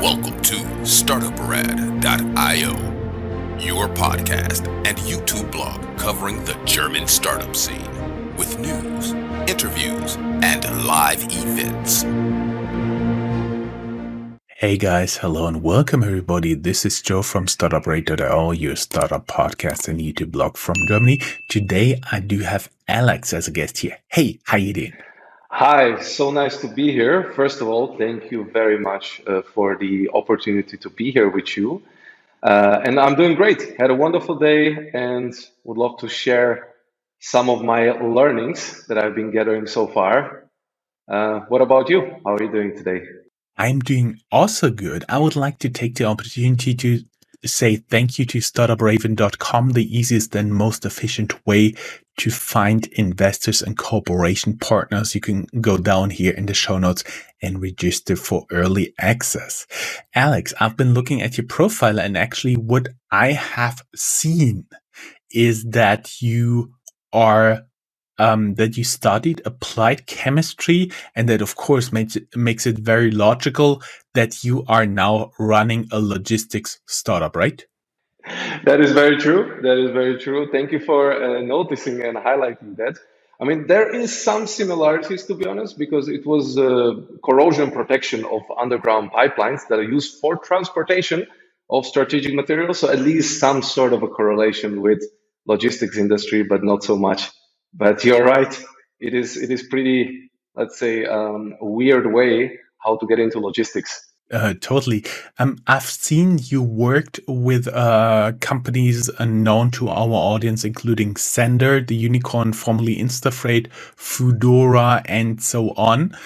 Welcome to Startuprad.io, your podcast and YouTube blog covering the German startup scene with news, interviews, and live events. Hey guys, hello and welcome everybody. This is Joe from Startuprad.io, your startup podcast and YouTube blog from Germany. Today I do have Alex as a guest here. Hey, how you doing? Hi, so nice to be here. First of all, thank you very much for the opportunity to be here with you. And I'm doing great. Had a wonderful day and would love to share some of my learnings that I've been gathering so far. What about you? How are you doing today? I'm doing also good. I would like to take the opportunity to say thank you to startupraven.com, the easiest and most efficient way to find investors and cooperation partners. You can go down here in the show notes and register for early access. Alex, I've been looking at your profile, and actually what I have seen is that you are that you studied applied chemistry, and that of course makes it very logical that you are now running a logistics startup, right? That is very true. That is very true. Thank you for noticing and highlighting that. I mean, there is some similarities, to be honest, because it was corrosion protection of underground pipelines that are used for transportation of strategic materials. So at least some sort of a correlation with logistics industry, but not so much. But you're right. It is pretty, let's say, a weird way how to get into logistics. Totally. I've seen you worked with companies known to our audience, including Sennder, the unicorn, formerly Instafreight, Foodora, and so on.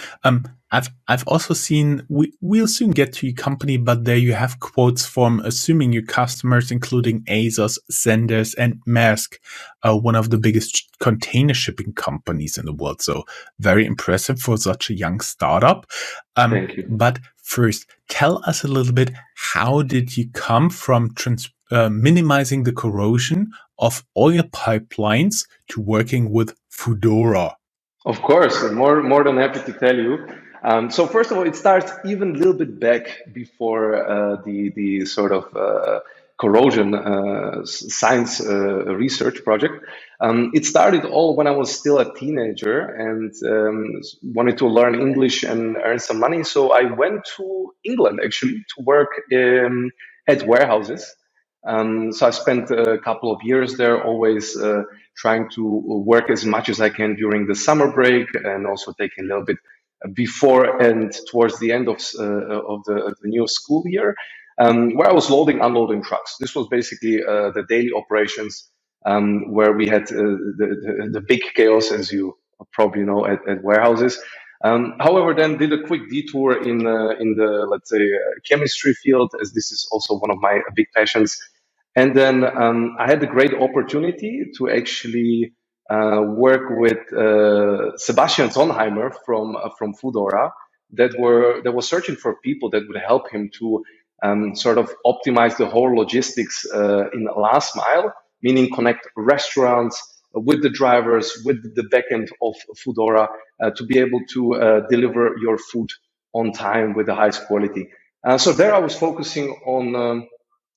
I've also seen, we'll soon get to your company, but there you have quotes from assuming your customers, including ASOS, Senders, and Maersk, one of the biggest container shipping companies in the world. So very impressive for such a young startup. Thank you. But first, tell us a little bit, how did you come from minimizing the corrosion of oil pipelines to working with Foodora? Of course, more than happy to tell you. So first of all, it starts even a little bit back before the sort of corrosion science research project. It started all when I was still a teenager and wanted to learn English and earn some money. So I went to England actually to work at warehouses. So I spent a couple of years there, always trying to work as much as I can during the summer break, and also taking a little bit before and towards the end of the new school year, where I was loading, unloading trucks. This was basically the daily operations, where we had the big chaos, as you probably know, at warehouses. However, then did a quick detour in the, let's say, chemistry field, as this is also one of my big passions. And then I had the great opportunity to actually work with Sebastian Sonnheimer from Foodora, that was searching for people that would help him to sort of optimize the whole logistics in the last mile, meaning connect restaurants with the drivers, with the backend of Foodora, to be able to deliver your food on time with the highest quality. So there I was focusing on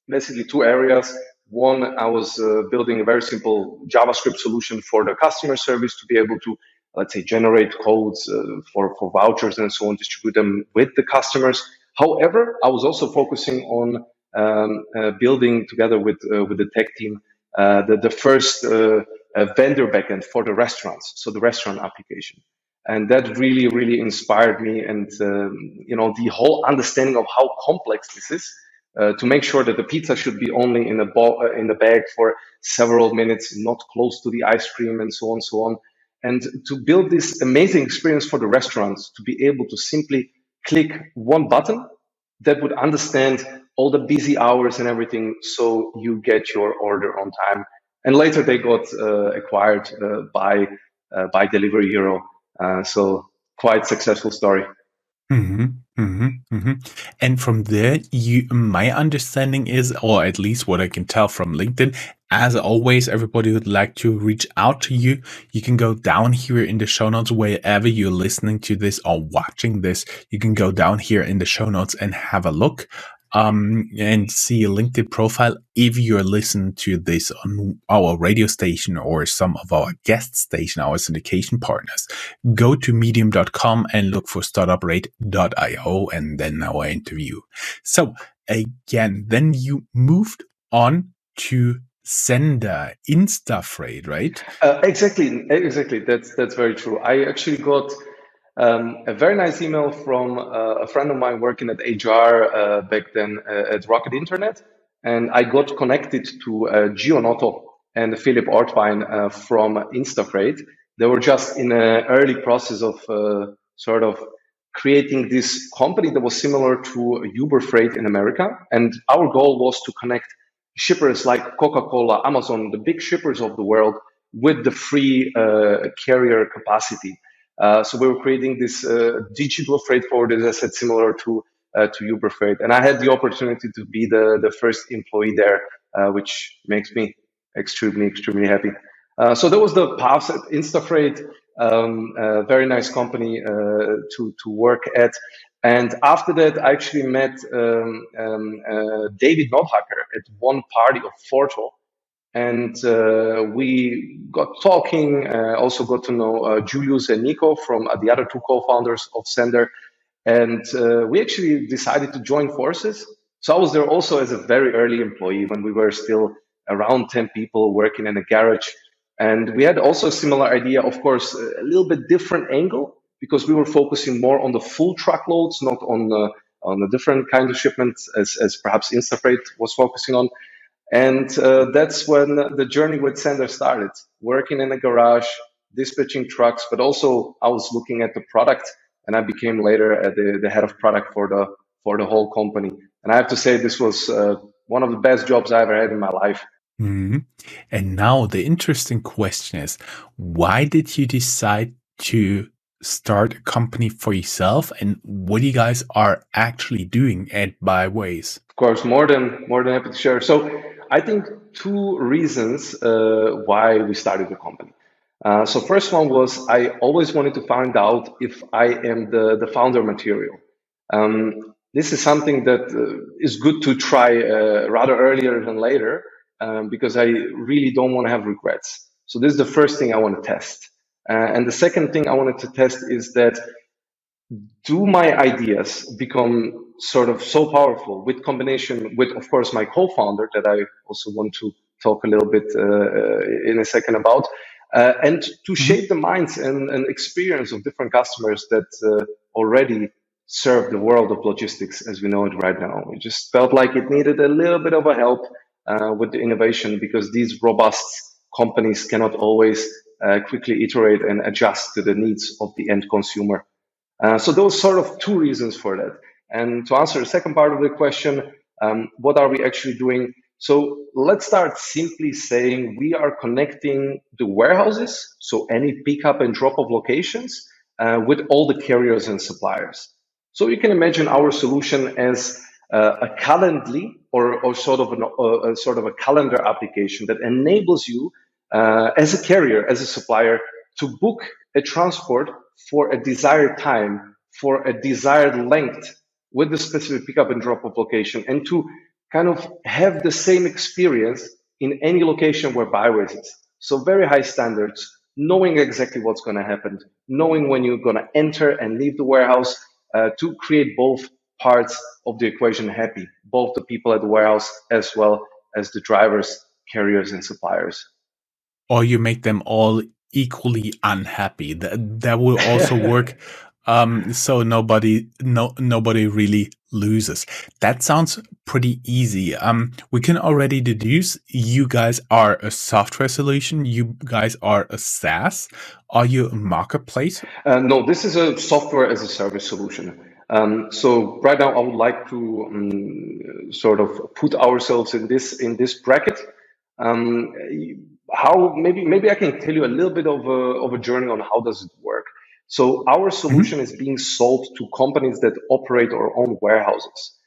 basically two areas. One, I was building a very simple JavaScript solution for the customer service to be able to, let's say, generate codes for vouchers and so on, distribute them with the customers. However, I was also focusing on building together with the tech team the first vendor backend for the restaurants, so the restaurant application. And that really, really inspired me, and the whole understanding of how complex this is. To make sure that the pizza should be only in the bag for several minutes, not close to the ice cream, and so on, so on. And to build this amazing experience for the restaurants, to be able to simply click one button that would understand all the busy hours and everything, so you get your order on time. And later they got acquired by Delivery Hero. So quite successful story. And from there, my understanding is, or at least what I can tell from LinkedIn, As always, everybody who'd like to reach out to you, you can go down here in the show notes wherever you're listening to this or watching this. You can go down here in the show notes and have a look and see a LinkedIn profile. If you're listening to this on our radio station or some of our guest station, our syndication partners, go to medium.com and look for Startuprad.io and then our interview. So again, then you moved on to Sennder, Instafreight, right? Exactly. That's very true. I actually got a very nice email from a friend of mine working at HR back then at Rocket Internet, and I got connected to Gionotto and Philip Ortwein from Instafreight. They were just in an early process of sort of creating this company that was similar to Uber Freight in America, and our goal was to connect shippers like Coca-Cola, Amazon, the big shippers of the world, with the free carrier capacity. So we were creating this digital freight forwarder, as I said, similar to Uber Freight. And I had the opportunity to be the first employee there, which makes me extremely happy. So that was the path at Instafreight, a very nice company to work at. And after that, I actually met David Nothacker at one party of Forto. And we got talking, also got to know Julius and Nico from the other two co-founders of Sennder. And we actually decided to join forces. So I was there also as a very early employee when we were still around 10 people working in a garage. And we had also a similar idea, of course, a little bit different angle, because we were focusing more on the full truckloads, not on a different kind of shipments as perhaps Instafreight was focusing on. And that's when the journey with Sennder started, working in a garage, dispatching trucks, but also I was looking at the product, and I became later the head of product for the whole company. And I have to say, this was one of the best jobs I ever had in my life. Mm-hmm. And now the interesting question is, why did you decide to start a company for yourself, and what you guys are actually doing at Byways? Of course, more than happy to share. So I think two reasons why we started the company. So first one was I always wanted to find out if I am the founder material. This is something that is good to try rather earlier than later, because I really don't want to have regrets. So this is the first thing I want to test. And the second thing I wanted to test is that, do my ideas become sort of so powerful with combination with, of course, my co-founder that I also want to talk a little bit in a second about, and to shape the minds and experience of different customers that already serve the world of logistics as we know it right now. We just felt like it needed a little bit of a help with the innovation, because these robust companies cannot always quickly iterate and adjust to the needs of the end consumer. So those sort of two reasons for that. And to answer the second part of the question, what are we actually doing? So let's start simply saying we are connecting the warehouses, so any pickup and drop of locations, with all the carriers and suppliers. So you can imagine our solution as a Calendly or sort of a calendar application that enables you as a carrier, as a supplier, to book a transport for a desired time, for a desired length with the specific pickup and drop off location, and to kind of have the same experience in any location where Byways is. So very high standards, knowing exactly what's going to happen, knowing when you're going to enter and leave the warehouse, to create both parts of the equation happy, both the people at the warehouse as well as the drivers, carriers, and suppliers. Or you make them all equally unhappy. That will also work. So nobody really loses. That sounds pretty easy. We can already deduce you guys are a software solution. You guys are a SaaS. Are you a marketplace? No, this is a software as a service solution. So right now, I would like to sort of put ourselves in this bracket. How maybe I can tell you a little bit of a journey on how does it work. So our solution is being sold to companies that operate or own warehouses.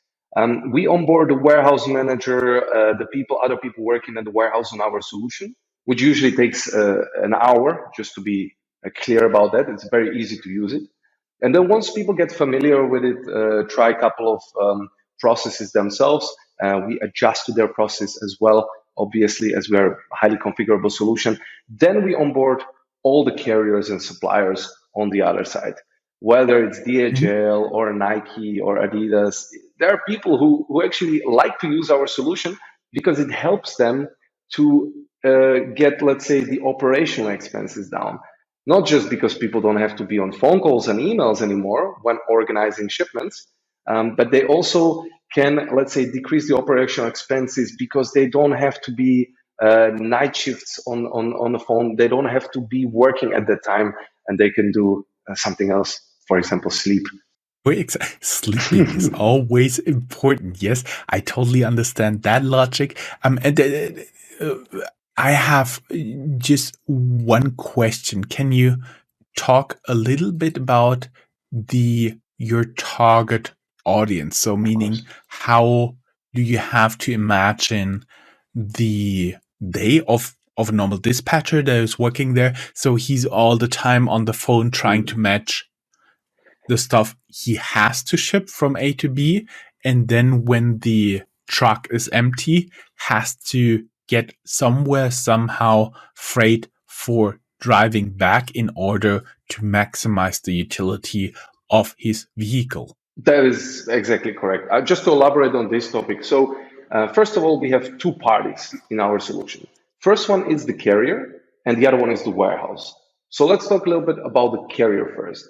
We onboard the warehouse manager, other people working in the warehouse on our solution, which usually takes an hour, just to be clear about that. It's very easy to use it. And then once people get familiar with it, try a couple of processes themselves, we adjust to their process as well, obviously, as we are a highly configurable solution. Then we onboard all the carriers and suppliers on the other side. Whether it's DHL or Nike or Adidas, there are people who actually like to use our solution because it helps them to get, let's say, the operational expenses down. Not just because people don't have to be on phone calls and emails anymore when organizing shipments, but they also can, let's say, decrease the operational expenses because they don't have to be night shifts on the phone. They don't have to be working at that time, and they can do something else, for example, sleep. Sleeping is always important. Yes, I totally understand that logic. I have just one question. Can you talk a little bit about your target audience? So, meaning, how do you have to imagine the day of a normal dispatcher that is working there? So he's all the time on the phone trying to match the stuff he has to ship from A to B, and then when the truck is empty, has to get somewhere somehow freight for driving back in order to maximize the utility of his vehicle. That is exactly correct. Just to elaborate on this topic. So, first of all, we have two parties in our solution. First one is the carrier, and the other one is the warehouse. So let's talk a little bit about the carrier first.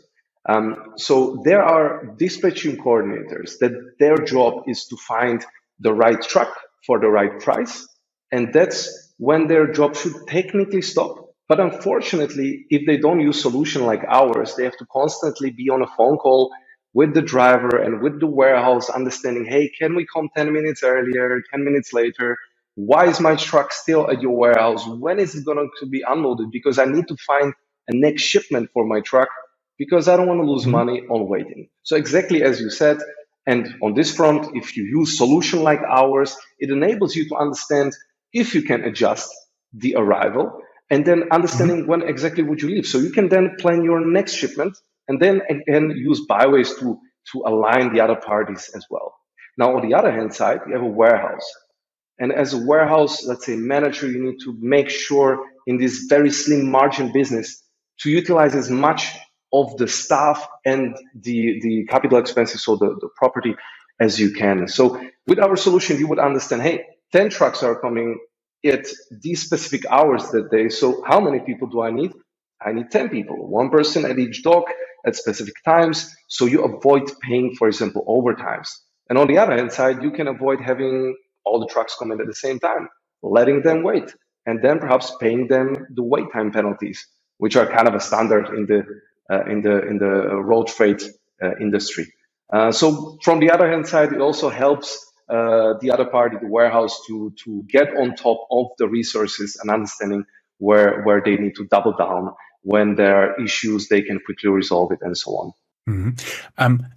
So there are dispatching coordinators that their job is to find the right truck for the right price. And that's when their job should technically stop. But unfortunately, if they don't use solution like ours, they have to constantly be on a phone call with the driver and with the warehouse, understanding, hey, can we come 10 minutes earlier, 10 minutes later? Why is my truck still at your warehouse? When is it going to be unloaded? Because I need to find a next shipment for my truck because I don't want to lose money on waiting. So exactly as you said, and on this front, if you use solution like ours, it enables you to understand if you can adjust the arrival and then understanding when exactly would you leave. So you can then plan your next shipment and then again use Byways to align the other parties as well. Now, on the other hand side, you have a warehouse. And as a warehouse, let's say manager, you need to make sure in this very slim margin business to utilize as much of the staff and the capital expenses, so the property, as you can. So with our solution, you would understand, hey, 10 trucks are coming at these specific hours that day. So how many people do I need? I need 10 people, one person at each dock at specific times. So you avoid paying, for example, overtimes. And on the other hand side, you can avoid having all the trucks come in at the same time, letting them wait, and then perhaps paying them the wait time penalties, which are kind of a standard in the road freight industry. So from the other hand side, it also helps the other party, the warehouse, to get on top of the resources and understanding where they need to double down. When there are issues, they can quickly resolve it and so on.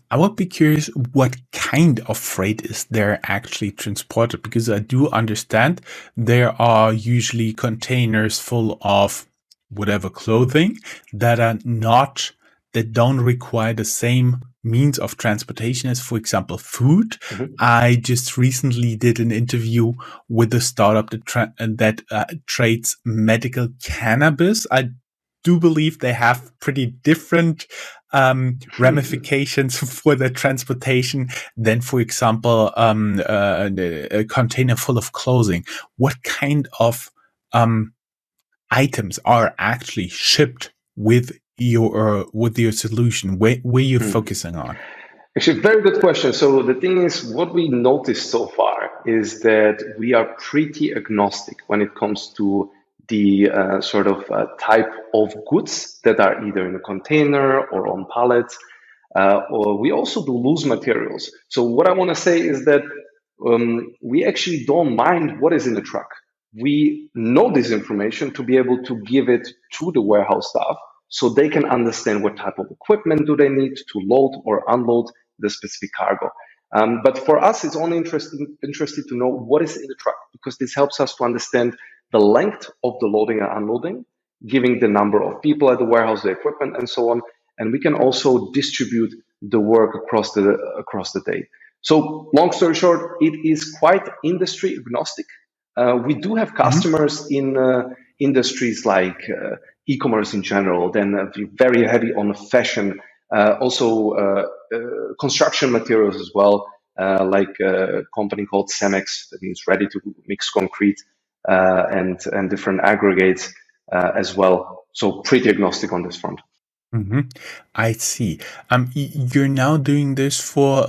I would be curious what kind of freight is there actually transported, because I do understand there are usually containers full of whatever clothing that don't require the same means of transportation as, for example, food. I just recently did an interview with a startup that trades medical cannabis. I do believe they have pretty different ramifications for the transportation than, for example, a container full of clothing. What kind of items are actually shipped with your solution? Where you're focusing on? Actually, very good question. So the thing is, what we noticed so far is that we are pretty agnostic when it comes to the type of goods that are either in a container or on pallets. Or we also do loose materials. So what I want to say is that we actually don't mind what is in the truck. We know this information to be able to give it to the warehouse staff so they can understand what type of equipment do they need to load or unload the specific cargo. But for us, it's only interested to know what is in the truck, because this helps us to understand the length of the loading and unloading, giving the number of people at the warehouse, the equipment, and so on. And we can also distribute the work across the day. So, long story short, it is quite industry agnostic. We do have customers in industries like e-commerce in general, then very heavy on fashion, also construction materials as well, like a company called Cemex, that means ready to mix concrete, and different aggregates as well. So pretty agnostic on this front. hmm I see. You're now doing this for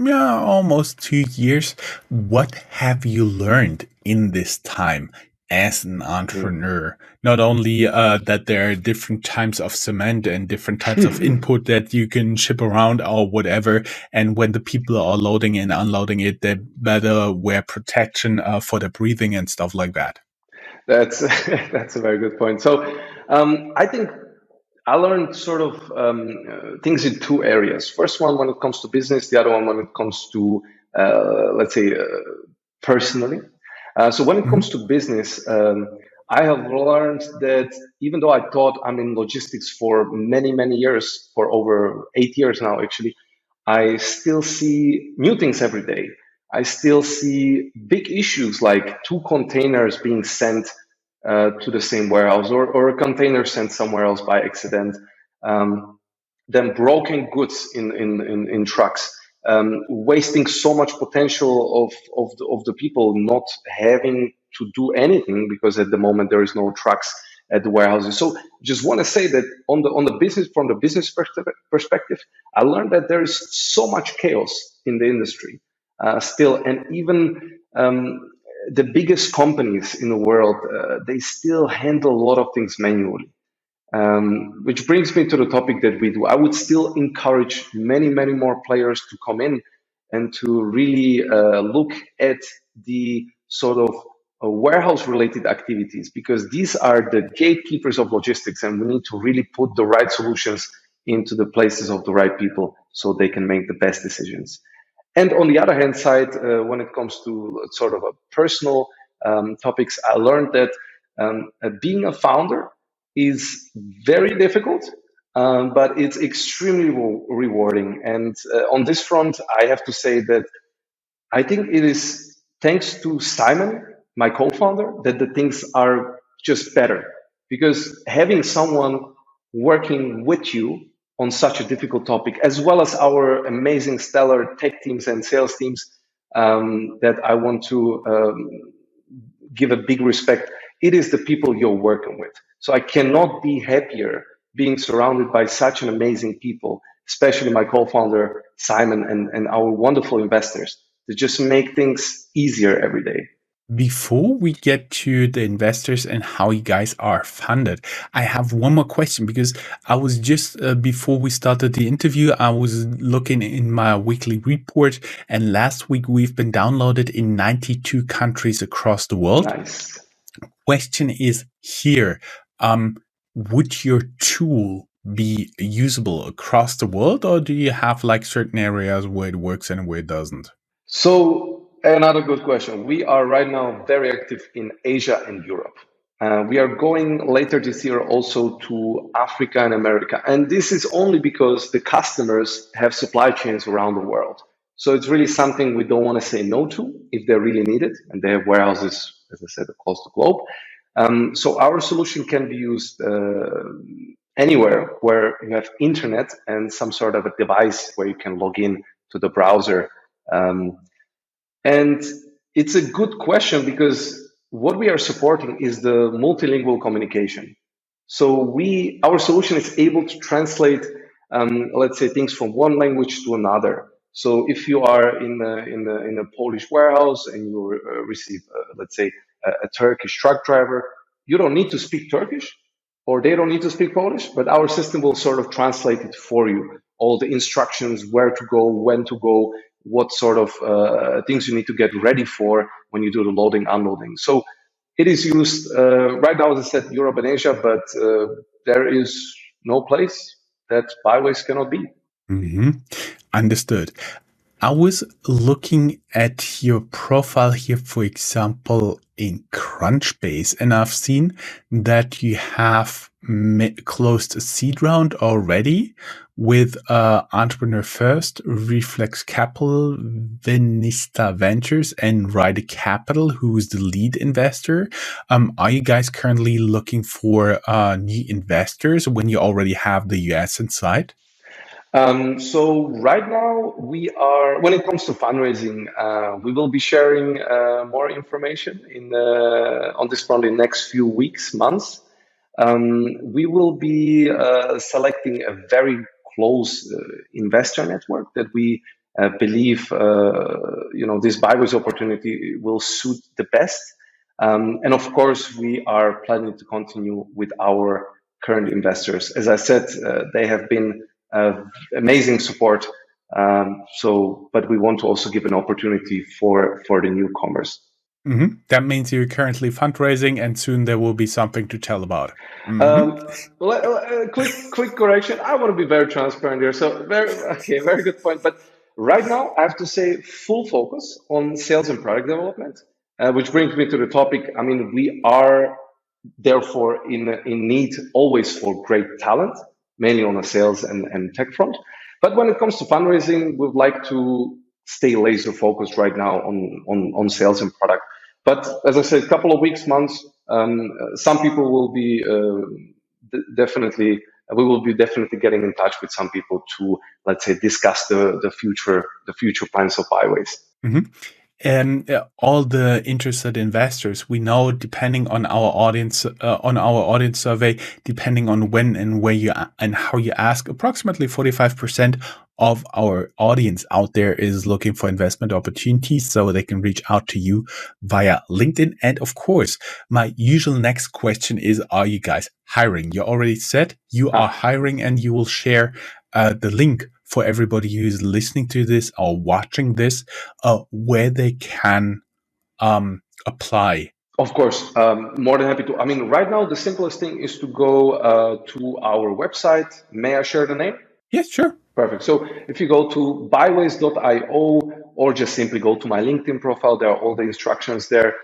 yeah, almost 2 years. What have you learned in this time as an entrepreneur? Not only that there are different types of cement and different types of input that you can ship around or whatever, and when the people are loading and unloading it, they better wear protection for the breathing and stuff like that. That's that's a very good point. So I think I learned sort of things in two areas. First one when it comes to business, the other one when it comes to, let's say, personally. So when it comes to business, I have learned that even though I thought I'm in logistics for many, many years, for over 8 years now, actually, I still see new things every day. I still see big issues like two containers being sent to the same warehouse, or a container sent somewhere else by accident. Then broken goods in trucks, wasting so much potential of the people not having to do anything because at the moment there is no trucks at the warehouses. So just want to say that on the business, from the business perspective, I learned that there is so much chaos in the industry still, and even the biggest companies in the world, they still handle a lot of things manually. Which brings me to the topic that we do. I would still encourage many, many more players to come in and to really look at the sort of warehouse related activities, because these are the gatekeepers of logistics, and we need to really put the right solutions into the places of the right people so they can make the best decisions. And on the other hand side, when it comes to sort of a personal topics, I learned that being a founder is very difficult, but it's extremely rewarding. And on this front, I have to say that I think it is thanks to Simon, my co-founder, that the things are just better, because having someone working with you on such a difficult topic, as well as our amazing stellar tech teams and sales teams, that I want to give a big respect. It is the people you're working with. So I cannot be happier being surrounded by such an amazing people, especially my co-founder Simon, and our wonderful investors, to just make things easier every day. Before we get to the investors and how you guys are funded, I have one more question, because I was just, before we started the interview, I was looking in my weekly report, and last week we've been downloaded in 92 countries across the world. Nice. Question is here, would your tool be usable across the world, or do you have like certain areas where it works and where it doesn't? So another good question. We are right now very active in Asia and Europe. We are going later this year also to Africa and America. And this is only because the customers have supply chains around the world. So it's really something we don't want to say no to if they really need it. And they have warehouses, as I said, across the globe. So our solution can be used anywhere where you have internet and some sort of a device where you can log in to the browser. And it's a good question, because what we are supporting is the multilingual communication. So our solution is able to translate, let's say, things from one language to another. So if you are in a Polish warehouse and you receive, let's say, a Turkish truck driver, you don't need to speak Turkish, or they don't need to speak Polish, but our system will sort of translate it for you. All the instructions, where to go, when to go, what sort of things you need to get ready for when you do the loading, unloading. So it is used right now, as I said, Europe and Asia, but there is no place that Byways cannot be. Mm-hmm. Understood. I was looking at your profile here, for example, in Crunchbase, and I've seen that you have closed a seed round already with Entrepreneur First, Reflex Capital, Venista Ventures, and Rider Capital, who's the lead investor. Are you guys currently looking for new investors when you already have the US inside? So right now we are, when it comes to fundraising, we will be sharing more information on this front in the next few weeks, months. We will be selecting a very close investor network that we believe, this Byways opportunity will suit the best. And of course, we are planning to continue with our current investors. As I said, they have been amazing support. But we want to also give an opportunity for the newcomers. Mm-hmm. That means you're currently fundraising, and soon there will be something to tell about. Quick correction. I want to be very transparent here. So very good point. But right now, I have to say, full focus on sales and product development, which brings me to the topic. I mean, we are therefore in need always for great talent, mainly on a sales and tech front. But when it comes to fundraising, we'd like to stay laser focused right now on sales and product. But as I said, a couple of weeks, months, some people will be definitely getting in touch with some people to, let's say, discuss the future plans of Byways. Mm-hmm. And all the interested investors, we know, depending on our audience survey, depending on when and where you and how you ask, approximately 45% of our audience out there is looking for investment opportunities, so they can reach out to you via LinkedIn. And of course, my usual next question is, are you guys hiring? You already said you are hiring, and you will share the link for everybody who's listening to this or watching this, where they can apply. Of course, more than happy to. I mean, right now, the simplest thing is to go to our website. May I share the name? Yes, sure. Perfect. So if you go to Byways.io or just simply go to my LinkedIn profile, there are all the instructions there.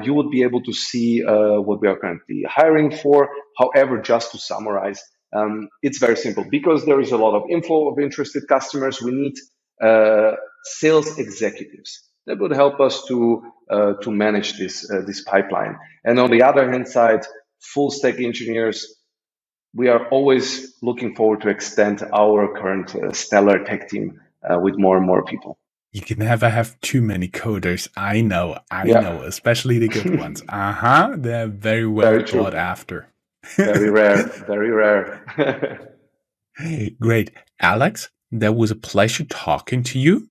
You would be able to see what we are currently hiring for. However, just to summarize, it's very simple. Because there is a lot of info of interested customers, we need sales executives that would help us to manage this pipeline. And on the other hand side, full stack engineers. We are always looking forward to extend our current stellar tech team with more and more people. You can never have too many coders. I know, especially the good ones. They're very well thought after. Very rare. Great. Alex, that was a pleasure talking to you.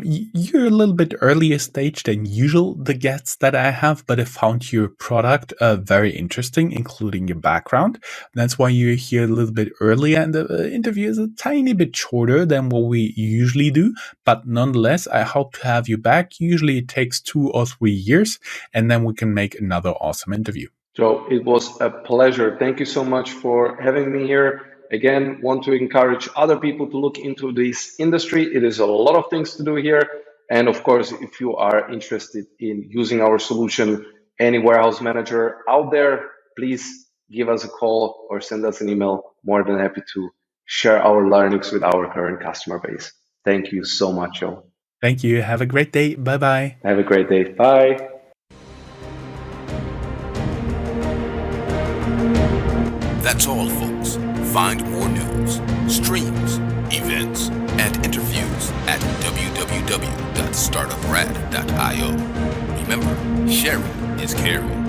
You're a little bit earlier stage than usual, the guests that I have, but I found your product very interesting, including your background. That's why you're here a little bit earlier, and the interview is a tiny bit shorter than what we usually do. But nonetheless, I hope to have you back. Usually it takes 2 or 3 years, and then we can make another awesome interview. Joe, it was a pleasure. Thank you so much for having me here. Again, want to encourage other people to look into this industry. It is a lot of things to do here. And of course, if you are interested in using our solution, any warehouse manager out there, please give us a call or send us an email. More than happy to share our learnings with our current customer base. Thank you so much, Joe. Thank you. Have a great day. Bye-bye. Have a great day. Bye. That's all, folks. Find more news, streams, events, and interviews at www.startuprad.io. Remember, sharing is caring.